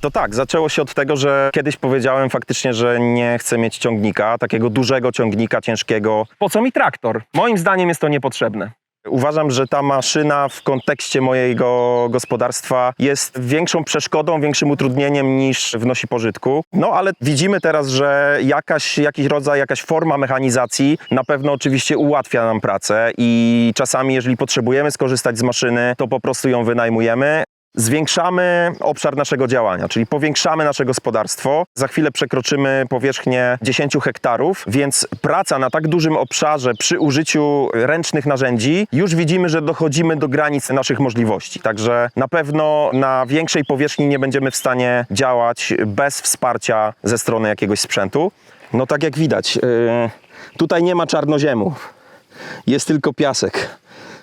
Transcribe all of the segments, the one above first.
To tak, zaczęło się od tego, że kiedyś powiedziałem faktycznie, że nie chcę mieć ciągnika, takiego dużego ciągnika, ciężkiego. Po co mi traktor? Moim zdaniem jest to niepotrzebne. Uważam, że ta maszyna w kontekście mojego gospodarstwa jest większą przeszkodą, większym utrudnieniem niż wnosi pożytku. No ale widzimy teraz, że jakiś rodzaj, jakaś forma mechanizacji na pewno oczywiście ułatwia nam pracę i czasami, jeżeli potrzebujemy skorzystać z maszyny, to po prostu ją wynajmujemy. Zwiększamy obszar naszego działania, czyli powiększamy nasze gospodarstwo. Za chwilę przekroczymy powierzchnię 10 hektarów, więc praca na tak dużym obszarze przy użyciu ręcznych narzędzi już widzimy, że dochodzimy do granic naszych możliwości. Także na pewno na większej powierzchni nie będziemy w stanie działać bez wsparcia ze strony jakiegoś sprzętu. No tak jak widać, tutaj nie ma czarnoziemów, jest tylko piasek.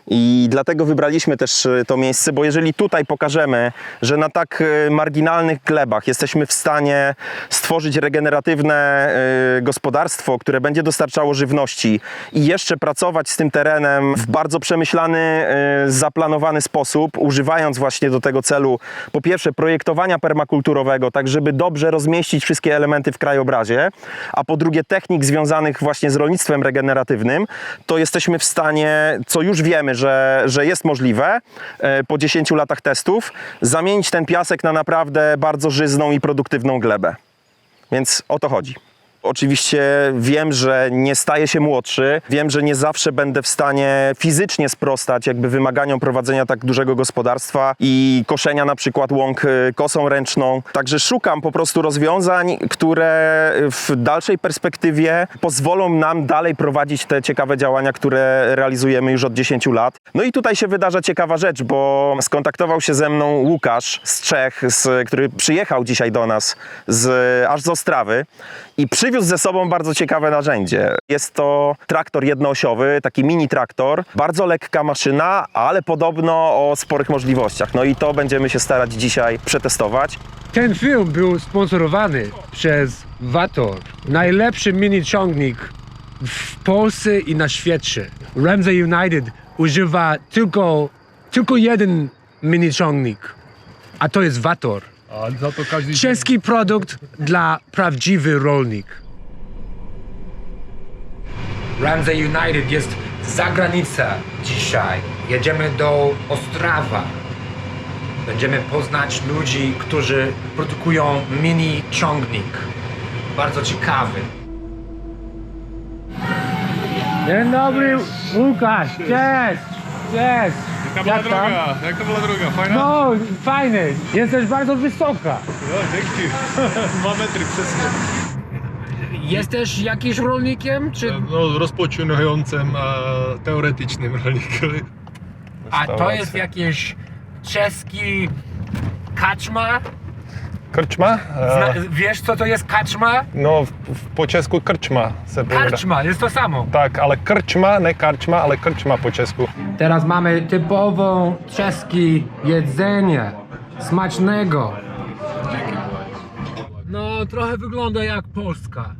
I dlatego wybraliśmy też to miejsce, bo jeżeli tutaj pokażemy, że na tak marginalnych glebach jesteśmy w stanie stworzyć regeneratywne gospodarstwo, które będzie dostarczało żywności i jeszcze pracować z tym terenem w bardzo przemyślany, zaplanowany sposób, używając właśnie do tego celu po pierwsze projektowania permakulturowego, tak żeby dobrze rozmieścić wszystkie elementy w krajobrazie, a po drugie technik związanych właśnie z rolnictwem regeneratywnym, to jesteśmy w stanie, co już wiemy, że jest możliwe po 10 latach testów, zamienić ten piasek na naprawdę bardzo żyzną i produktywną glebę. Więc o to chodzi. Oczywiście wiem, że nie staję się młodszy, wiem, że nie zawsze będę w stanie fizycznie sprostać jakby wymaganiom prowadzenia tak dużego gospodarstwa i koszenia na przykład łąk kosą ręczną. Także szukam po prostu rozwiązań, które w dalszej perspektywie pozwolą nam dalej prowadzić te ciekawe działania, które realizujemy już od 10 lat. No i tutaj się wydarza ciekawa rzecz, bo skontaktował się ze mną Łukasz z Czech, który przyjechał dzisiaj do nas aż z Ostrawy i przywiózł ze sobą bardzo ciekawe narzędzie. Jest to traktor jednoosiowy, taki mini traktor, bardzo lekka maszyna, ale podobno o sporych możliwościach. No i to będziemy się starać dzisiaj przetestować. Ten film był sponsorowany przez Vator, najlepszy mini ciągnik w Polsce i na świecie. Ramsey United używa tylko jeden mini ciągnik, a to jest Vator. A za to każdy Czeski produkt dla prawdziwy rolnik. Ramsey United jest za granicą dzisiaj. Jedziemy do Ostrawa. Będziemy poznać ludzi, którzy produkują mini ciągnik. Bardzo ciekawy. Dzień dobry, Łukasz. Cześć. Cześć. Jak to była droga? Fajna? No, fajny. Jesteś bardzo wysoka. No, dzięki. 2 metry przesnie. Jesteś jakimś rolnikiem, czy... No, rozpoczynającym teoretycznym rolnikiem. A to jest jakiś czeski kaczma? Krczma? Wiesz, co to jest kaczma? No, po czesku krczma se powiada. Karczma, jest to samo. Tak, ale krczma, nie karczma, ale krczma po czesku. Teraz mamy typową czeskie jedzenie. Smacznego. No, trochę wygląda jak Polska.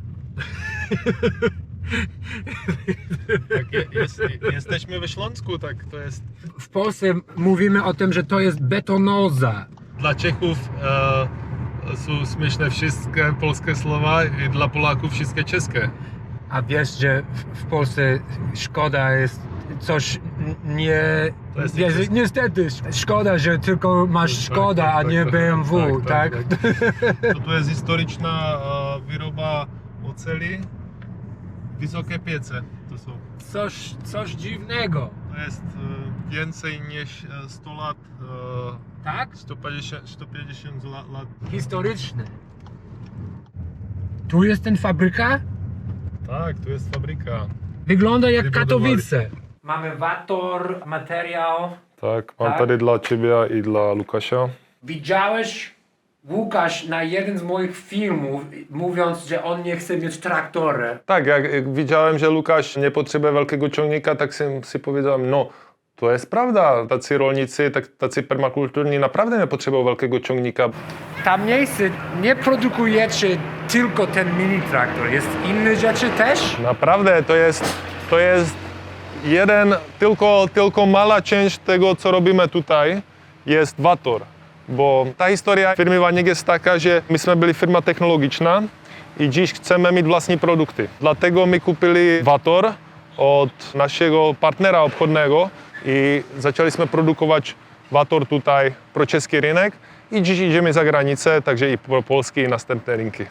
Jesteśmy we Śląsku, tak to jest. W Polsce mówimy o tym, że to jest betonoza. Dla Czechów są śmieszne wszystkie polskie słowa i dla Polaków wszystkie czeskie. A wiesz, że w Polsce Szkoda jest coś nie... To jest Jest, niestety, szkoda, że tylko masz Szkoda, a nie BMW, tak? To jest historyczna wyroba oceli. Wysokie piece to są. Coś dziwnego, To jest więcej niż 100 lat. tak? 150 lat. Historyczny. Tu jest ten fabryka? Tak, tu jest fabryka. Wygląda jak Wybudowali. Katowice. Mamy Vator, materiał. Tak, mam Tak? tady dla ciebie i dla Lukasia. Widziałeś Łukasz na jeden z moich filmów, mówiąc, że on nie chce mieć traktora. Tak, jak widziałem, że Lukasz nie potrzebuje wielkiego ciągnika, tak sobie powiedziałem, no to jest prawda, tacy rolnicy, tacy permakulturni naprawdę nie potrzebują wielkiego ciągnika. Tam miejsce nie produkujecie tylko ten mini traktor, jest inne rzeczy też? Naprawdę to jest jeden, tylko mała część tego, co robimy tutaj, jest Vator. bo ta historia firmy Vaněk jest taka, že my jsme byli firma technologiczna i dziś chcemy mieć vlastní produkty. Dlatego my kupili Vator od naszego partnera obchodnego i zaczęli jsme produkovat Vator tutaj pro český rynek i dziś idziemy za granicę, takže i pro polskie i następne rynki.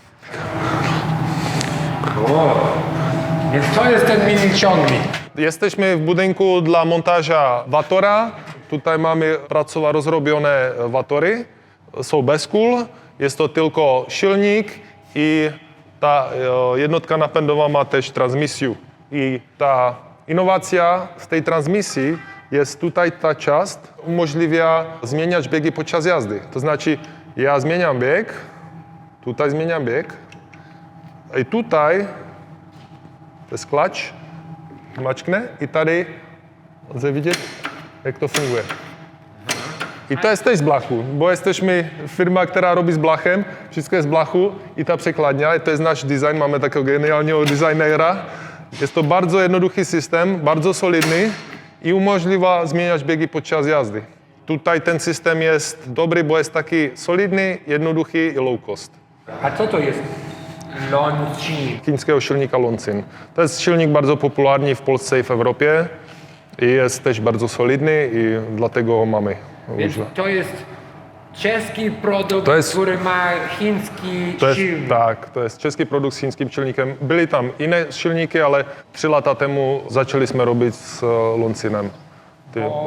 Więc to jest ten mini ciągnik. Jesteśmy w budynku dla montaża Vatora. Tutaj mamy pracowa rozrobione Vatory. Są bez kul. Jest to tylko silnik i ta jednotka napędowa ma też transmisję. I ta innowacja z tej transmisji jest tutaj ta część umożliwia zmieniać biegi podczas jazdy. To znaczy ja zmieniam bieg, tutaj zmieniam bieg i tutaj to jest klacz, mačkne i tady lze vidět, jak to funguje. I to jest też z blachu, bo jesteśmy firma, která robí s blachem, wszystko jest z blachu i ta przekładnia, to jest nasz design, mamy takiego genialnego designera. Jest to bardzo jednoduchý systém, bardzo solidny i umožňuje zmieniać biegi podczas jazdy. Tutaj ten systém jest dobry, bo jest taki solidny, jednoduchý i low cost. A co to jest? Longines. Chińskiego silnika Longines. To jest silnik bardzo popularny w Polsce i w Europie i jest też bardzo solidny i dlatego go mamy. Więc to jest czeski produkt, który ma chiński silnik. Tak, to jest czeski produkt z chińskim silnikiem. Były tam inne silniki, ale 3 lata temu zaczęliśmy robić z Longinem.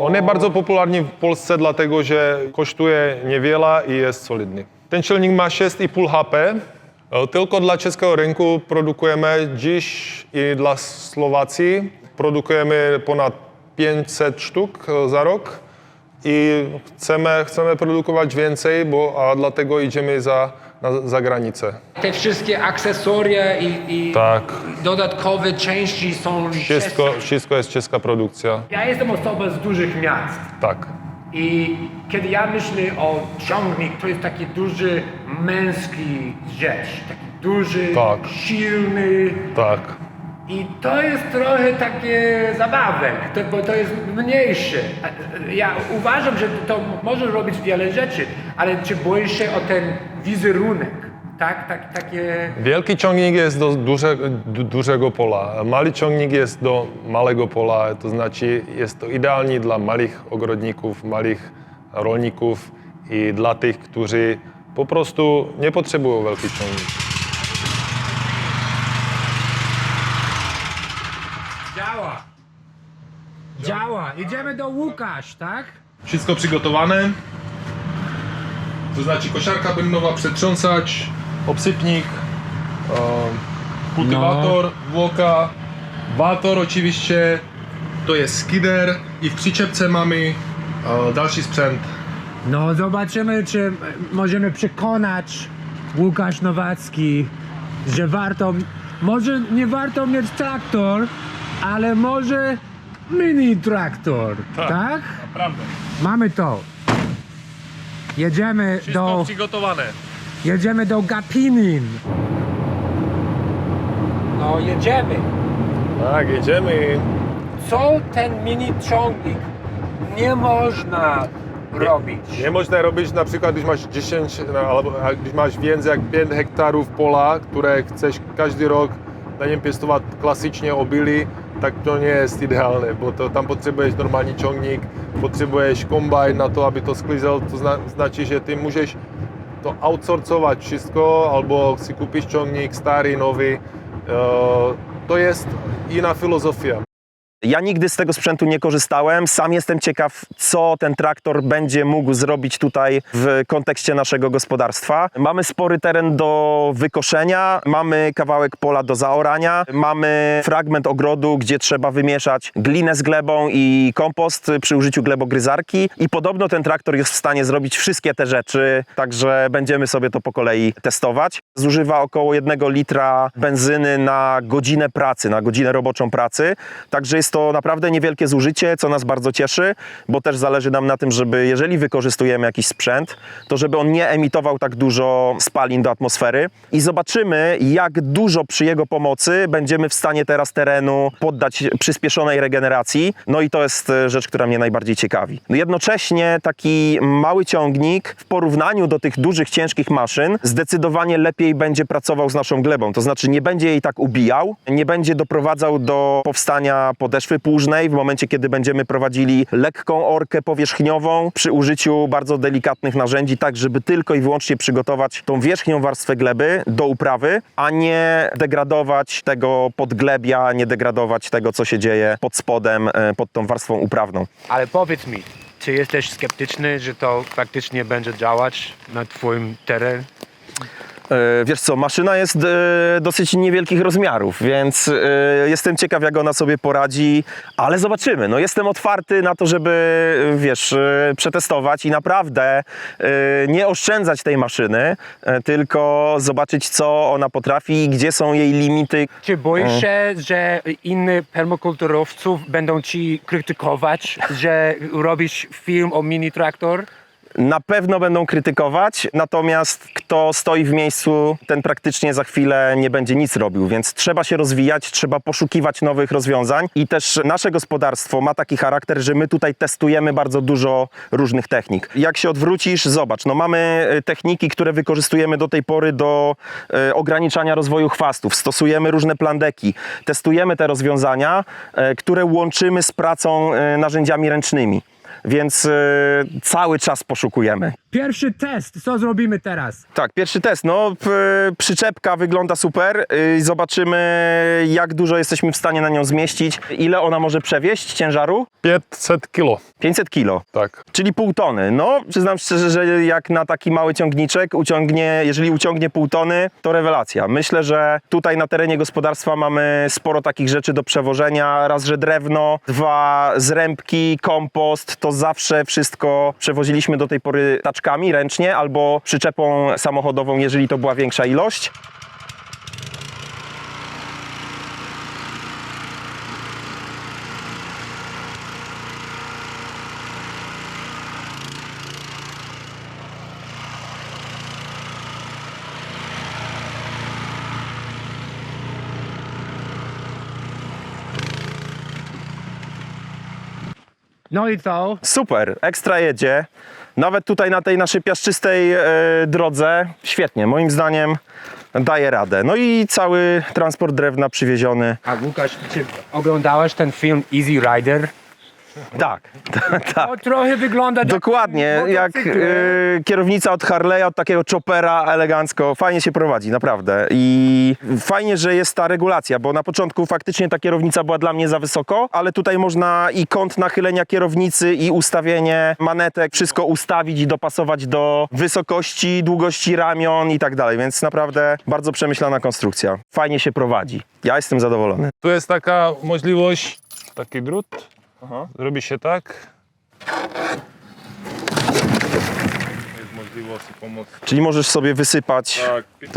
On jest bardzo popularny w Polsce, dlatego że kosztuje niewiele i jest solidny. Ten silnik ma 6,5 HP. Tylko dla českého rynku produkujemy dziś i dla Słowacji produkujemy ponad 500 sztuk za rok i chcemy produkować więcej, a dlatego idziemy za granicę. Te wszystkie akcesoria i Tak, dodatkowe części są wszystko jest czeska produkcja. Ja jestem osobą z dużych miast. Tak. I kiedy ja myślę o ciągnik, to jest taki duży męski rzecz, taki duży, Tak. silny. Tak. I to jest trochę takie zabawek, bo to jest mniejsze. Ja uważam, że to może robić wiele rzeczy, ale czy boisz się o ten wizerunek? Tak, takie... Wielki ciągnik jest do dużego pola, mały ciągnik jest do małego pola, to znaczy jest to idealnie dla małych ogrodników, małych rolników i dla tych, którzy po prostu nie potrzebują wielkich ciągników. Działa. Idziemy do Łukasz, tak? Wszystko przygotowane. To znaczy kosiarka bębnowa przetrząsać, Obsypnik, kultywator, włoka, Vator oczywiście, to jest skider i w przyczepce mamy dalszy sprzęt. No zobaczymy, czy możemy przekonać Łukasz Nowacki, że może nie warto mieć traktor, ale może mini traktor, tak? Naprawdę. Mamy to. Jedziemy przygotowane. do Gapinin. No jedziemy. Tak, jedziemy. Co ten mini ciągnik nie można robić? Nie można robić na przykład, gdy masz 10 albo gdy masz więcej jak 5 hektarów pola, które chcesz każdy rok na nim piestować klasycznie obilí, tak to nie jest idealne, bo to tam potrzebujesz normalny ciągnik, potrzebujesz kombajn na to, aby to sklizał, to znaczy, że ty musisz to outsourcować wszystko, albo si kupić ciągnik stary, nowy. To jest inna filozofia. Ja nigdy z tego sprzętu nie korzystałem. Sam jestem ciekaw, co ten traktor będzie mógł zrobić tutaj w kontekście naszego gospodarstwa. Mamy spory teren do wykoszenia, mamy kawałek pola do zaorania, mamy fragment ogrodu, gdzie trzeba wymieszać glinę z glebą i kompost przy użyciu glebogryzarki i podobno ten traktor jest w stanie zrobić wszystkie te rzeczy, także będziemy sobie to po kolei testować. Zużywa około 1 litra benzyny na godzinę pracy, na godzinę roboczą pracy, także jest Jest to naprawdę niewielkie zużycie, co nas bardzo cieszy, bo też zależy nam na tym, żeby jeżeli wykorzystujemy jakiś sprzęt, to żeby on nie emitował tak dużo spalin do atmosfery i zobaczymy, jak dużo przy jego pomocy będziemy w stanie teraz terenu poddać przyspieszonej regeneracji. No i to jest rzecz, która mnie najbardziej ciekawi. No jednocześnie taki mały ciągnik w porównaniu do tych dużych, ciężkich maszyn zdecydowanie lepiej będzie pracował z naszą glebą. To znaczy nie będzie jej tak ubijał, nie będzie doprowadzał do powstania podeszwy płużnej w momencie, kiedy będziemy prowadzili lekką orkę powierzchniową przy użyciu bardzo delikatnych narzędzi, tak żeby tylko i wyłącznie przygotować tą wierzchnią warstwę gleby do uprawy, a nie degradować tego podglebia, nie degradować tego, co się dzieje pod spodem, pod tą warstwą uprawną. Ale powiedz mi, czy jesteś sceptyczny, że to faktycznie będzie działać na twoim terenie? Wiesz co, maszyna jest dosyć niewielkich rozmiarów, więc jestem ciekaw, jak ona sobie poradzi, ale zobaczymy. No, jestem otwarty na to, żeby, wiesz, przetestować i naprawdę nie oszczędzać tej maszyny, tylko zobaczyć, co ona potrafi i gdzie są jej limity. Czy boisz się, że inni permakulturowców będą ci krytykować, że robisz film o mini traktor? Na pewno będą krytykować, natomiast kto stoi w miejscu, ten praktycznie za chwilę nie będzie nic robił, więc trzeba się rozwijać, trzeba poszukiwać nowych rozwiązań i też nasze gospodarstwo ma taki charakter, że my tutaj testujemy bardzo dużo różnych technik. Jak się odwrócisz, zobacz, no mamy techniki, które wykorzystujemy do tej pory do ograniczania rozwoju chwastów, stosujemy różne plandeki, testujemy te rozwiązania, które łączymy z pracą narzędziami ręcznymi. Więc cały czas poszukujemy. Pierwszy test, co zrobimy teraz? Tak, pierwszy test. No, przyczepka wygląda super. Zobaczymy, jak dużo jesteśmy w stanie na nią zmieścić. Ile ona może przewieźć ciężaru? 500 kilo. 500 kilo. Tak. Czyli pół tony. No, przyznam szczerze, że jak na taki mały ciągniczek jeżeli uciągnie pół tony, to rewelacja. Myślę, że tutaj na terenie gospodarstwa mamy sporo takich rzeczy do przewożenia. Raz, że drewno, dwa, zrębki, kompost. To zawsze wszystko przewoziliśmy do tej pory taczkami ręcznie albo przyczepą samochodową, jeżeli to była większa ilość. No i co? Super, ekstra jedzie. Nawet tutaj na tej naszej piaszczystej drodze świetnie, moim zdaniem daje radę. No i cały transport drewna przywieziony. A Łukasz, czy oglądałeś ten film Easy Rider? Tak, tak. To trochę wygląda Dokładnie, jak kierownica od Harley'a, od takiego choppera elegancko. Fajnie się prowadzi, naprawdę. I fajnie, że jest ta regulacja, bo na początku faktycznie ta kierownica była dla mnie za wysoko, ale tutaj można i kąt nachylenia kierownicy, i ustawienie manetek, wszystko ustawić i dopasować do wysokości, długości ramion i tak dalej, więc naprawdę bardzo przemyślana konstrukcja. Fajnie się prowadzi. Ja jestem zadowolony. Tu jest taka możliwość, taki drut. Robi się tak. Jest możliwość pomocy. Czyli możesz sobie wysypać,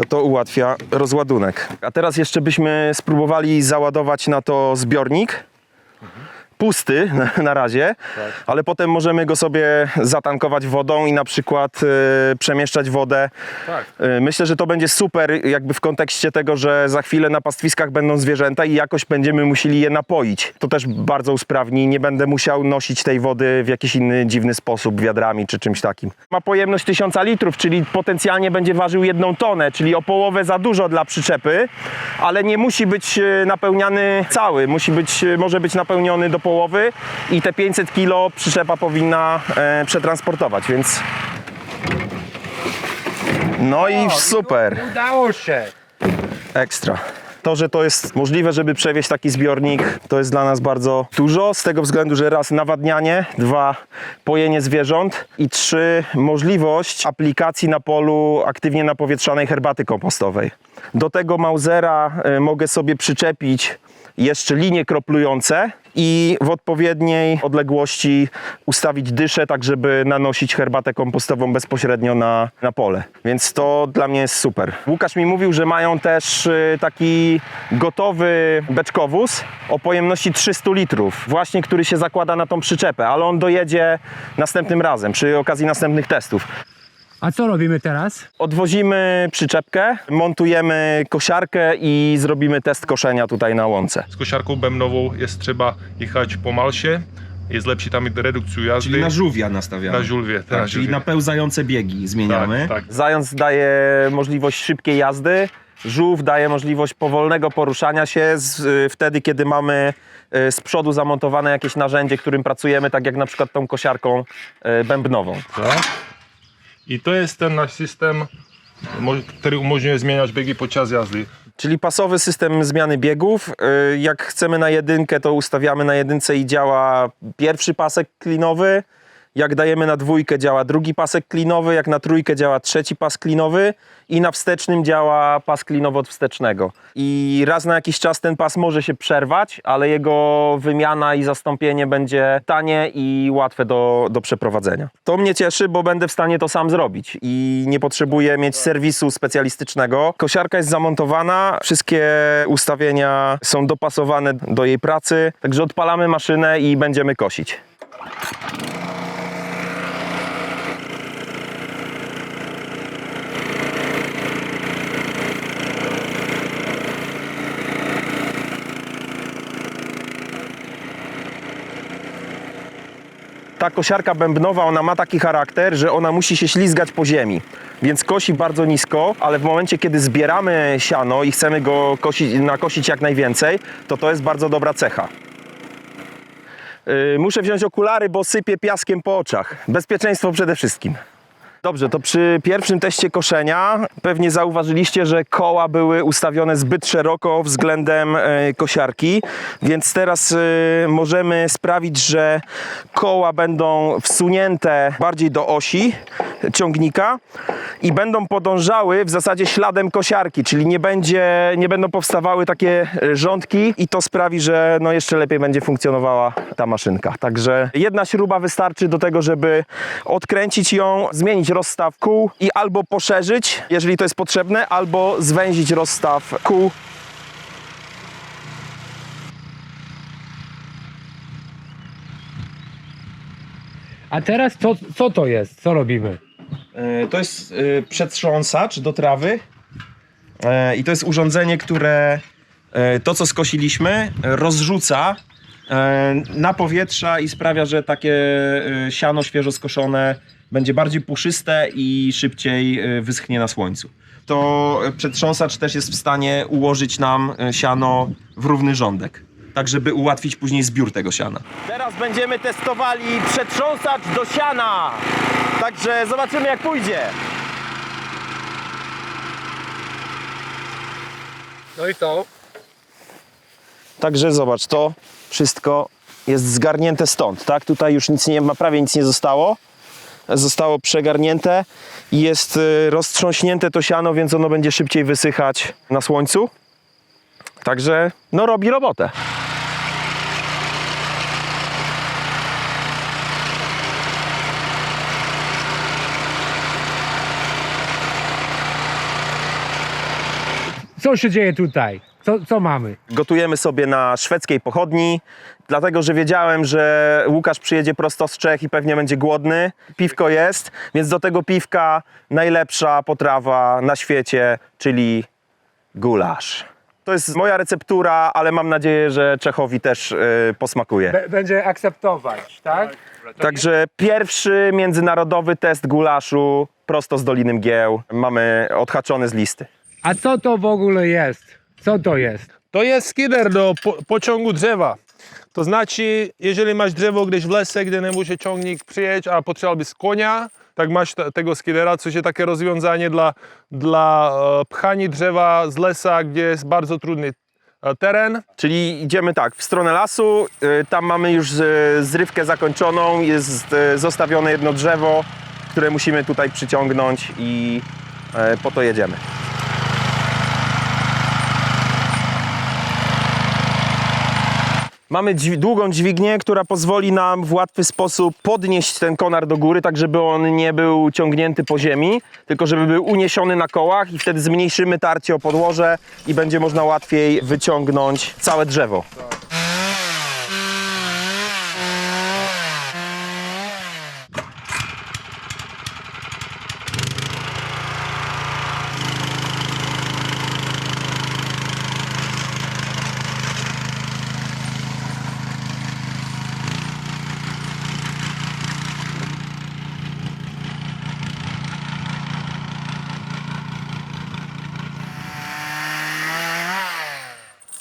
to ułatwia rozładunek. A teraz jeszcze byśmy spróbowali załadować na to zbiornik. Pusty na razie, ale potem możemy go sobie zatankować wodą i na przykład przemieszczać wodę. Tak. Myślę, że to będzie super jakby w kontekście tego, że za chwilę na pastwiskach będą zwierzęta i jakoś będziemy musieli je napoić. To też bardzo usprawni, nie będę musiał nosić tej wody w jakiś inny dziwny sposób, wiadrami czy czymś takim. Ma pojemność 1000 litrów, czyli potencjalnie będzie ważył 1 tonę, czyli o połowę za dużo dla przyczepy, ale nie musi być napełniany cały, może być napełniony do połowy i te 500 kilo przyczepa powinna przetransportować, więc no i super, Udało się! ekstra. To, że to jest możliwe, żeby przewieźć taki zbiornik, to jest dla nas bardzo dużo, z tego względu, że raz nawadnianie, dwa pojenie zwierząt i trzy możliwość aplikacji na polu aktywnie napowietrzanej herbaty kompostowej. Do tego Mausera mogę sobie przyczepić jeszcze linie kroplujące i w odpowiedniej odległości ustawić dyszę, tak żeby nanosić herbatę kompostową bezpośrednio na pole. Więc to dla mnie jest super. Łukasz mi mówił, że mają też taki gotowy beczkowóz o pojemności 300 litrów, właśnie który się zakłada na tą przyczepę, ale on dojedzie następnym razem, przy okazji następnych testów. A co robimy teraz? Odwozimy przyczepkę, montujemy kosiarkę i zrobimy test koszenia tutaj na łące. Z kosiarką bębnową jest trzeba jechać pomalsie, jest lepszy tam redukcję jazdy. Czyli na żółwia nastawiamy. Na żółwie, tak. Tak, czyli na pełzające biegi zmieniamy. Tak, tak. Zając daje możliwość szybkiej jazdy, żółw daje możliwość powolnego poruszania się wtedy, kiedy mamy z przodu zamontowane jakieś narzędzie, którym pracujemy, tak jak na przykład tą kosiarką bębnową. Tak. I to jest ten nasz system, który umożliwia zmieniać biegi podczas jazdy. Czyli pasowy system zmiany biegów. Jak chcemy na jedynkę, to ustawiamy na jedynce i działa pierwszy pasek klinowy. Jak dajemy na dwójkę, działa drugi pasek klinowy. Jak na trójkę, działa trzeci pas klinowy. I na wstecznym działa pas klinowy od wstecznego. I raz na jakiś czas ten pas może się przerwać, ale jego wymiana i zastąpienie będzie tanie i łatwe do przeprowadzenia. To mnie cieszy, bo będę w stanie to sam zrobić i nie potrzebuję mieć serwisu specjalistycznego. Kosiarka jest zamontowana, wszystkie ustawienia są dopasowane do jej pracy, także odpalamy maszynę i będziemy kosić. Ta kosiarka bębnowa, ona ma taki charakter, że ona musi się ślizgać po ziemi, więc kosi bardzo nisko, ale w momencie, kiedy zbieramy siano i chcemy go nakosić jak najwięcej, to jest bardzo dobra cecha. Muszę wziąć okulary, bo sypie piaskiem po oczach. Bezpieczeństwo przede wszystkim. Dobrze, to przy pierwszym teście koszenia pewnie zauważyliście, że koła były ustawione zbyt szeroko względem kosiarki, więc teraz możemy sprawić, że koła będą wsunięte bardziej do osi ciągnika i będą podążały w zasadzie śladem kosiarki, czyli nie będą powstawały takie rządki i to sprawi, że no jeszcze lepiej będzie funkcjonowała ta maszynka. Także jedna śruba wystarczy do tego, żeby odkręcić ją, zmienić rozstaw kół i albo poszerzyć, jeżeli to jest potrzebne, albo zwęzić rozstaw kół. A teraz co to jest? Co robimy? To jest przetrząsacz do trawy i to jest urządzenie, które to, co skosiliśmy, rozrzuca na powietrza i sprawia, że takie siano świeżo skoszone będzie bardziej puszyste i szybciej wyschnie na słońcu. To przetrząsacz też jest w stanie ułożyć nam siano w równy rządek, tak żeby ułatwić później zbiór tego siana. Teraz będziemy testowali przetrząsacz do siana, także zobaczymy, jak pójdzie. No i to? Także zobacz, to wszystko jest zgarnięte stąd, tak? Tutaj już nic nie ma, prawie nic nie zostało. Zostało przegarnięte i jest roztrząśnięte to siano, więc ono będzie szybciej wysychać na słońcu. Także no robi robotę. Co się dzieje tutaj? Co mamy? Gotujemy sobie na szwedzkiej pochodni, dlatego że wiedziałem, że Łukasz przyjedzie prosto z Czech i pewnie będzie głodny. Piwko jest, więc do tego piwka najlepsza potrawa na świecie, czyli gulasz. To jest moja receptura, ale mam nadzieję, że Czechowi też posmakuje. Będzie akceptować, tak? Także pierwszy międzynarodowy test gulaszu prosto z Doliny Mgieł mamy odhaczony z listy. A co to w ogóle jest? Co to jest? To jest skider do pociągu drzewa. To znaczy, jeżeli masz drzewo gdzieś w lesie, gdzie nie musi ciągnik przyjechać, a potrzeba by konia, tak masz tego skidera, co jest takie rozwiązanie dla pchania drzewa z lesa, gdzie jest bardzo trudny teren. Czyli idziemy tak, w stronę lasu, tam mamy już zrywkę zakończoną, jest zostawione jedno drzewo, które musimy tutaj przyciągnąć i po to jedziemy. Mamy długą dźwignię, która pozwoli nam w łatwy sposób podnieść ten konar do góry, tak żeby on nie był ciągnięty po ziemi, tylko żeby był uniesiony na kołach i wtedy zmniejszymy tarcie o podłoże i będzie można łatwiej wyciągnąć całe drzewo.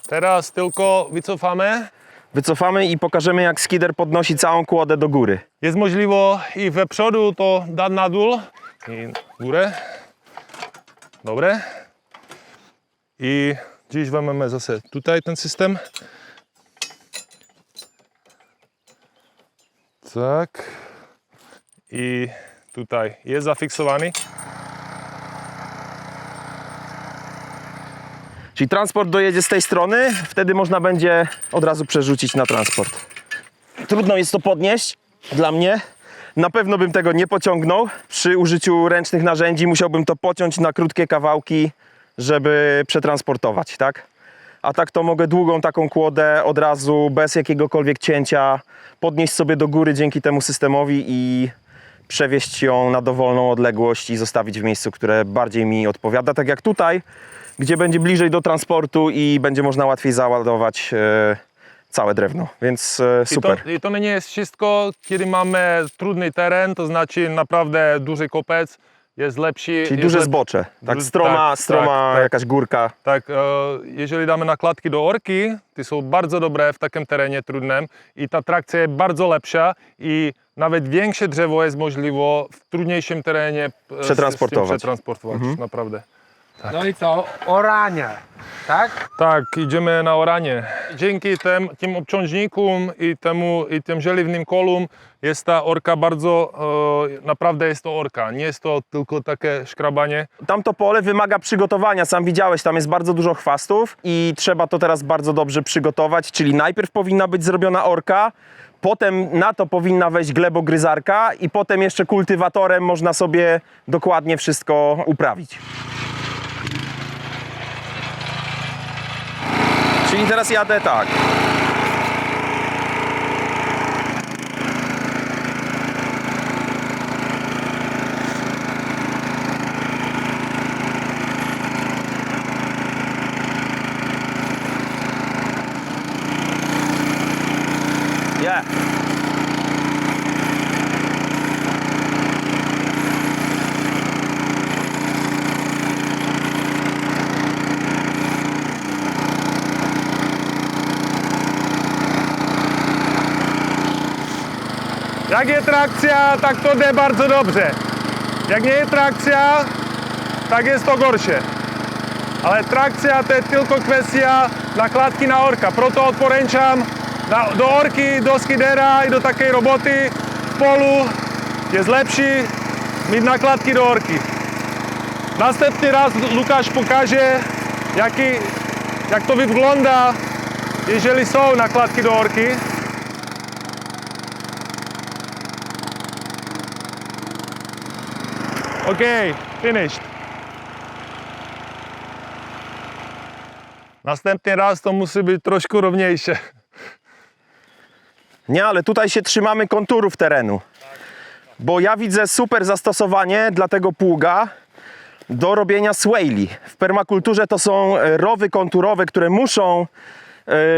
Teraz tylko wycofamy. Wycofamy i pokażemy, jak skider podnosi całą kłodę do góry. Jest możliwe i we przodu to dać na dół i górę. Dobre. I dziś weźmiemy zase tutaj ten system. Tak. I tutaj jest zafiksowany. Czyli transport dojedzie z tej strony, wtedy można będzie od razu przerzucić na transport. Trudno jest to podnieść dla mnie. Na pewno bym tego nie pociągnął. Przy użyciu ręcznych narzędzi musiałbym to pociąć na krótkie kawałki, żeby przetransportować, tak? A tak to mogę długą taką kłodę od razu, bez jakiegokolwiek cięcia, podnieść sobie do góry dzięki temu systemowi i przewieźć ją na dowolną odległość i zostawić w miejscu, które bardziej mi odpowiada. Tak jak tutaj, gdzie będzie bliżej do transportu i będzie można łatwiej załadować całe drewno, więc super. I to nie jest wszystko, kiedy mamy trudny teren, to znaczy naprawdę duży kopec, jest lepszy. Czyli duże zbocze, tak, stroma tak. jakaś górka. Tak, jeżeli damy nakładki do orki, to są bardzo dobre w takim terenie trudnym i ta trakcja jest bardzo lepsza i nawet większe drzewo jest możliwe w trudniejszym terenie Przetransportować. Naprawdę. No i co? Oranie, tak? Tak, idziemy na oranie. Dzięki tym obciążnikom i tym żeliwnym kolom jest ta orka bardzo, naprawdę jest to orka, nie jest to tylko takie szkrabanie. Tamto pole wymaga przygotowania, sam widziałeś, tam jest bardzo dużo chwastów i trzeba to teraz bardzo dobrze przygotować, czyli najpierw powinna być zrobiona orka, potem na to powinna wejść glebogryzarka i potem jeszcze kultywatorem można sobie dokładnie wszystko uprawić. Czyli teraz jadę tak. Yeah. Jak jest trakcja, tak to idzie bardzo dobrze. Jak nie jest trakcja, tak jest to gorsze. Ale trakcja to jest tylko kwestia nakładki na orka. Proto odporęczam do orki, do skidera i do takiej roboty w polu jest lepszy mieć nakładki do orki. Następny raz Łukasz pokaże, jak to wygląda, jeżeli są nakładki do orki. Okay, finished. Następny raz to musi być troszkę równiejsze. Nie, ale tutaj się trzymamy konturów terenu. Bo ja widzę super zastosowanie dla tego pługa do robienia swale'i. W permakulturze to są rowy konturowe, które muszą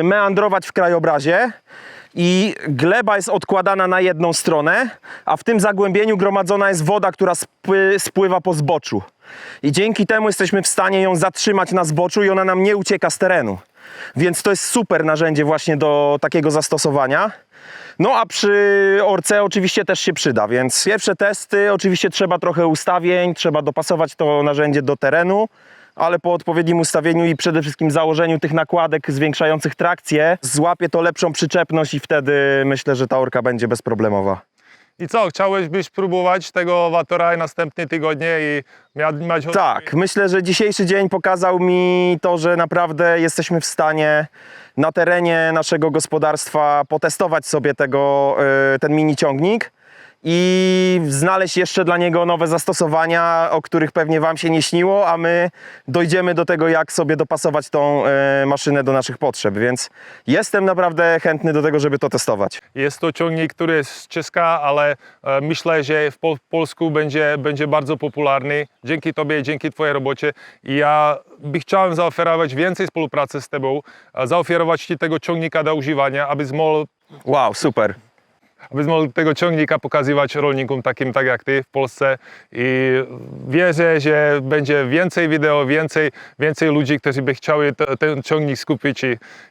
meandrować w krajobrazie i gleba jest odkładana na jedną stronę, a w tym zagłębieniu gromadzona jest woda, która spływa po zboczu. I dzięki temu jesteśmy w stanie ją zatrzymać na zboczu i ona nam nie ucieka z terenu. Więc to jest super narzędzie właśnie do takiego zastosowania. No a przy orce oczywiście też się przyda, więc pierwsze testy, oczywiście trzeba trochę ustawień, trzeba dopasować to narzędzie do terenu, ale po odpowiednim ustawieniu i przede wszystkim założeniu tych nakładek zwiększających trakcję, złapie to lepszą przyczepność i wtedy myślę, że ta orka będzie bezproblemowa. I co, chciałbyś próbować tego Vatora następne tygodnie i mieć... Tak, myślę, że dzisiejszy dzień pokazał mi to, że naprawdę jesteśmy w stanie na terenie naszego gospodarstwa potestować sobie ten mini ciągnik i znaleźć jeszcze dla niego nowe zastosowania, o których pewnie Wam się nie śniło, a my dojdziemy do tego, jak sobie dopasować tą maszynę do naszych potrzeb, więc jestem naprawdę chętny do tego, żeby to testować. Jest to ciągnik, który jest z Czeska, ale myślę, że w Polsku będzie bardzo popularny. Dzięki Tobie, dzięki Twojej robocie. I ja bych chciał zaoferować więcej współpracy z Tobą, zaoferować Ci tego ciągnika do używania, abyś mógł tego ciągnika pokazywać rolnikom takim tak jak Ty w Polsce i wierzę, że będzie więcej wideo, więcej ludzi, którzy by chcieli ten ciągnik skupić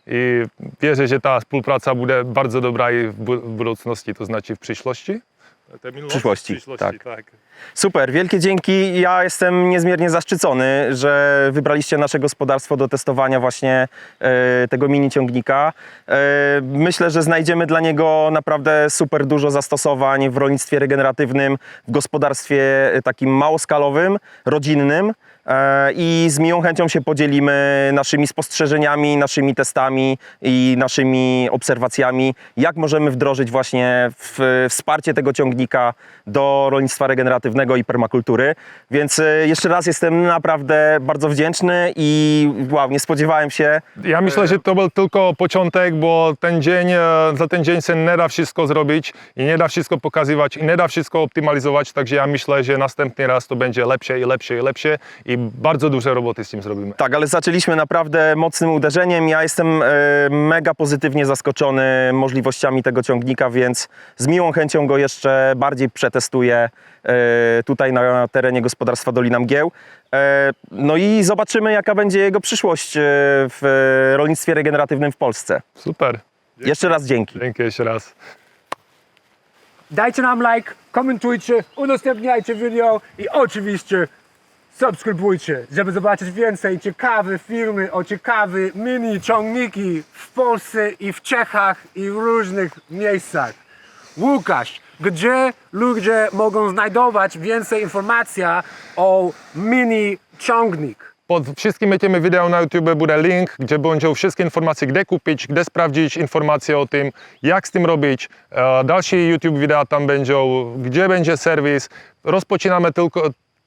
i wierzę, że ta współpraca będzie bardzo dobra i w budoucności, to znaczy w przyszłości. W przyszłości, tak. Super, wielkie dzięki. Ja jestem niezmiernie zaszczycony, że wybraliście nasze gospodarstwo do testowania właśnie tego mini ciągnika. Myślę, że znajdziemy dla niego naprawdę super dużo zastosowań w rolnictwie regeneratywnym, w gospodarstwie takim małoskalowym, rodzinnym. I z miłą chęcią się podzielimy naszymi spostrzeżeniami, naszymi testami i naszymi obserwacjami, jak możemy wdrożyć właśnie wsparcie tego ciągnika do rolnictwa regeneratywnego i permakultury. Więc jeszcze raz jestem naprawdę bardzo wdzięczny i wow, nie spodziewałem się. Ja myślę, że to był tylko początek, bo za ten dzień się nie da wszystko zrobić i nie da wszystko pokazywać i nie da wszystko optymalizować, także ja myślę, że następny raz to będzie lepsze i lepsze i lepsze i bardzo duże roboty z tym zrobimy. Tak, ale zaczęliśmy naprawdę mocnym uderzeniem. Ja jestem mega pozytywnie zaskoczony możliwościami tego ciągnika, więc z miłą chęcią go jeszcze bardziej przetestuję tutaj na terenie gospodarstwa Dolina Mgieł. No i zobaczymy, jaka będzie jego przyszłość w rolnictwie regeneratywnym w Polsce. Super. Jeszcze raz dzięki. Dzięki jeszcze raz. Dajcie nam like, komentujcie, udostępniajcie video i oczywiście subskrybujcie, żeby zobaczyć więcej ciekawych filmy o ciekawych mini ciągniki w Polsce i w Czechach i w różnych miejscach. Łukasz, gdzie ludzie mogą znajdować więcej informacji o mini ciągnik? Pod wszystkimi tymi wideo na YouTube będzie link, gdzie będą wszystkie informacje, gdzie kupić, gdzie sprawdzić informacje o tym, jak z tym robić. Dalsze YouTube wideo tam będą, gdzie będzie serwis.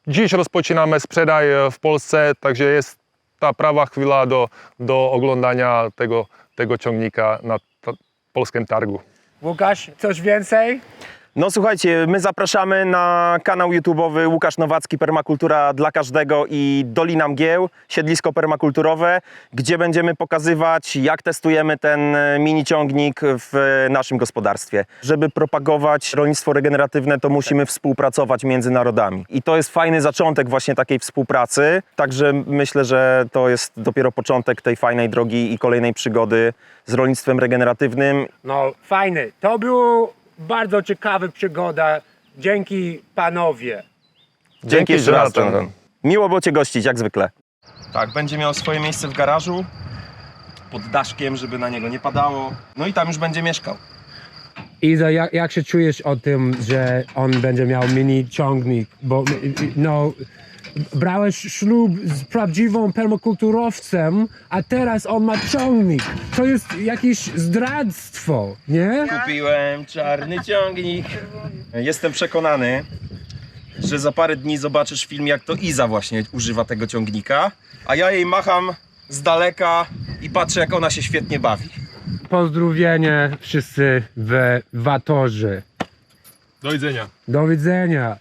Dziś rozpoczynamy sprzedaż w Polsce, także jest ta prawa chwila do oglądania tego ciągnika na polskim targu. Łukasz, coś więcej? No słuchajcie, my zapraszamy na kanał YouTube'owy Łukasz Nowacki Permakultura dla każdego i Dolina Mgieł, siedlisko permakulturowe, gdzie będziemy pokazywać, jak testujemy ten mini ciągnik w naszym gospodarstwie. Żeby propagować rolnictwo regeneratywne, to musimy współpracować między narodami. I to jest fajny zaczątek właśnie takiej współpracy, także myślę, że to jest dopiero początek tej fajnej drogi i kolejnej przygody z rolnictwem regeneratywnym. No fajny, to było bardzo ciekawa przygoda. Dzięki panowie. Dzięki jeszcze raz, Jonathan. Jonathan. Miło było Cię gościć, jak zwykle. Tak, będzie miał swoje miejsce w garażu, pod daszkiem, żeby na niego nie padało. No i tam już będzie mieszkał. Iza, jak się czujesz o tym, że on będzie miał mini ciągnik? Bo no, brałeś ślub z prawdziwą permakulturowcem, a teraz on ma ciągnik. To jest jakieś zdradztwo, nie? Kupiłem czarny ciągnik. Jestem przekonany, że za parę dni zobaczysz film, jak to Iza właśnie używa tego ciągnika, a ja jej macham z daleka i patrzę, jak ona się świetnie bawi. Pozdrowienie wszyscy w Vatorze. Do widzenia. Do widzenia.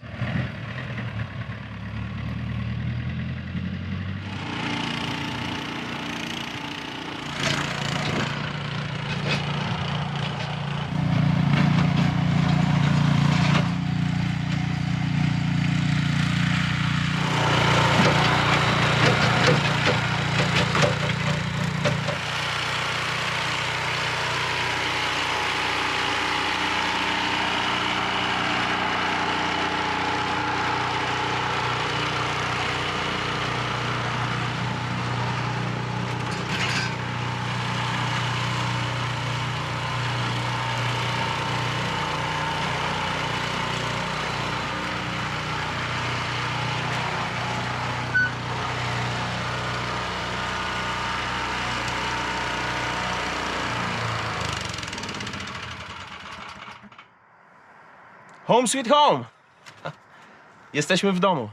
Home sweet home! Jesteśmy w domu.